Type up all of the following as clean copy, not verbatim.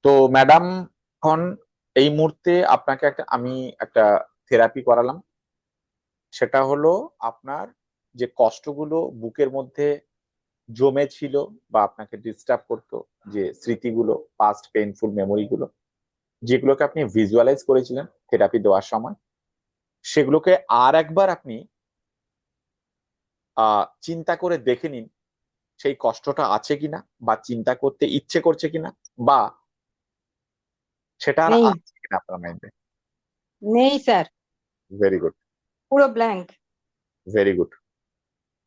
তো ম্যাডাম, এখন এই মুহূর্তে আপনাকে আমি একটা থেরাপি করালাম। সেটা হলো আপনার যে কষ্টগুলো বুকের মধ্যে জমে ছিল বা আপনাকে ডিস্টার্ব করতো, যে স্মৃতিগুলো, পাস্ট পেইনফুল মেমোরি গুলো, যেগুলোকে আপনি ভিজুয়ালাইজ করেছিলেন থেরাপি দেওয়ার সময়, সেগুলোকে আর একবার আপনি চিন্তা করে দেখে নিন সেই কষ্টটা আছে কিনা, বা চিন্তা করতে ইচ্ছে করছে কিনা, বা সেটা আর নেই। আছে কিনা আপনার মাইন্ডে। নেই স্যার। Very good. পুরো ব্ল্যাঙ্ক। Very good.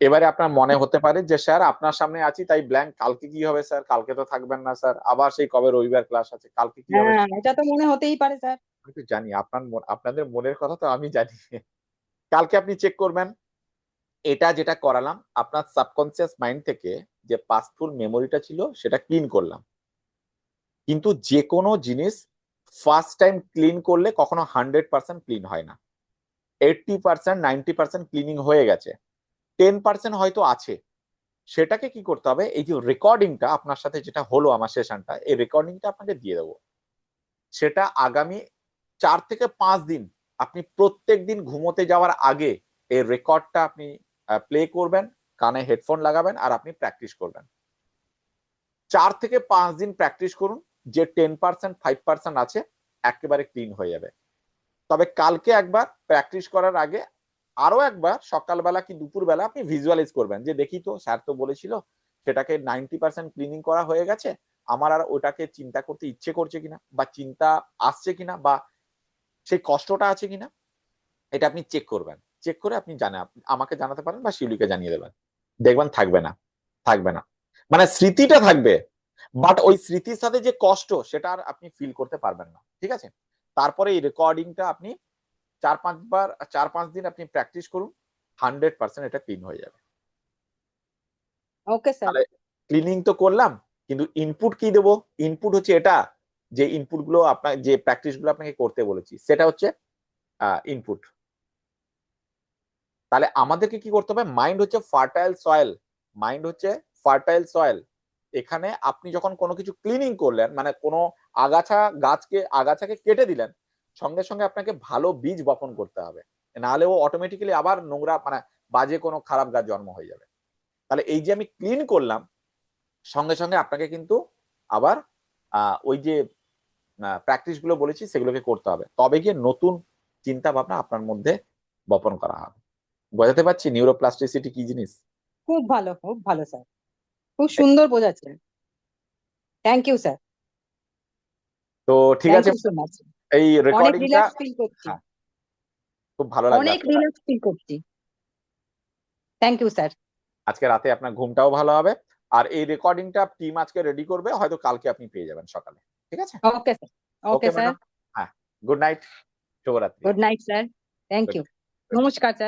এবারে আপনার মনে হতে পারে যে স্যার আপনার সামনে আছি তাই ব্ল্যাঙ্ক, কালকে কি হবে স্যার? কালকে তো থাকবেন না স্যার, আবার সেই কবে রবিবার ক্লাস আছে, কালকে কি হবে? হ্যাঁ, এটা তো মনে হতেই পারে স্যার। আমি তো জানি আপনাদের মনের কথা তো আমি জানি। কালকে আপনি চেক করবেন। এটা যেটা করালাম, আপনার সাবকনসিয়াস মাইন্ড থেকে যে পাসফুল মেমোরিটা ছিল সেটা ক্লিন করলাম। কিন্তু যে কোনো জিনিস ফার্স্ট টাইম ক্লিন করলে কখনো 100% ক্লিন হয় না। 80%, 90% ক্লিনিং হয়ে গেছে, 10% হয়তো আছে। সেটাকে কি করতে হবে, এই যে রেকর্ডিংটা আপনার সাথে যেটা হলো আমার সেশনটা, এই রেকর্ডিংটা আপনাকে দিয়ে দেবো। সেটা আগামী 4 থেকে 5 দিন আপনি প্রত্যেক দিন ঘুমোতে যাওয়ার আগে এই রেকর্ডটা আপনি প্লে করবেন, কানে হেডফোন লাগাবেন আর আপনি প্র্যাকটিস করবেন। 4 থেকে 5 দিন প্র্যাকটিস করুন, যে 10%, 5% আছে একেবারে ক্লিন হয়ে যাবে। তবে কালকে একবার প্র্যাকটিস করার আগে আরো একবার সকালবেলা কি দুপুরবেলা আপনি ভিজুয়ালাইজ করবেন, যে দেখি তো স্যার তো বলেছিল সেটাকে 90% ক্লিনিং করা হয়ে গেছে, আমার আর ওটাকে চিন্তা করতে ইচ্ছে করছে কিনা, বা চিন্তা আসছে কিনা, বা সেই কষ্টটা আছে কিনা, এটা আপনি চেক করবেন। চেক করে আপনি আমাকে জানাতে পারেন বা শিউলিকে জানিয়ে দেবেন। দেখবেন থাকবে না। থাকবে না। মানে স্মৃতিটা থাকবে, বাট ওই স্মৃতির সাথে যে কষ্ট সেটা আর আপনি ফিল করতে পারবেন না। ঠিক আছে? তারপরে এই রেকর্ডিংটা আপনি 4-5 বার, 4-5 দিন আপনি প্র্যাকটিস করুন, 100% এটা ক্লিন হয়ে যাবে। Okay sir. তাহলে ক্লিনিং তো করলাম, কিন্তু ইনপুট কি দেবো? ইনপুট হচ্ছে এটা, যে ইনপুট গুলো আপনার, যে প্র্যাকটিস গুলো আপনাকে করতে বলেছি সেটা হচ্ছে ইনপুট। তাহলে আমাদেরকে কি করতে হবে? মাইন্ড হচ্ছে ফার্টাইল সয়েল। মাইন্ড হচ্ছে ফার্টাইল সয়েল। এখানে আপনি যখন কোনো কিছু ক্লিনিং করলেন, মানে কোনো আগাছাকে কেটে দিলেন, সঙ্গে সঙ্গে আপনাকে ভালো বীজ বপন করতে হবে। নাহলে ও অটোমেটিক্যালি আবার নোংরা, মানে বাজে কোনো খারাপ গাছ জন্ম হয়ে যাবে। তাহলে এই যে আমি ক্লিন করলাম, সঙ্গে সঙ্গে আপনাকে কিন্তু আবার ওই যে প্র্যাকটিস গুলো বলেছি সেগুলোকে করতে হবে, তবে গিয়ে নতুন চিন্তা ভাবনা আপনার মধ্যে বপন করা হবে। বোঝাতে পারছি নিউরোপ্লাস্টিসিটি কি জিনিস? খুব ভালো, খুব ভালো স্যার। খুব সুন্দর বোঝাচ্ছেন। Thank you sir. তো ঠিক থ্যাংক আছে। You so much. এই অনেক রেকর্ডিংটা, রিল্যাক্স ফিল করছি। হ্যাঁ, খুব ভালো লাগলো অনেক আজকে। রিল্যাক্স ফিল করছি। Thank you sir. আজকে রাতে আপনার ঘুমটাও ভালো হবে। আর এই রেকর্ডিংটা টিম আজকে রেডি করবে, হয়তো কালকে আপনি পেয়ে যাবেন সকালে। ঠিক আছে? Okay sir. Okay okay sir. Madam. হ্যাঁ। Good night. শুভরাত্রি। Good night sir. Thank you. নমস্কার স্যার।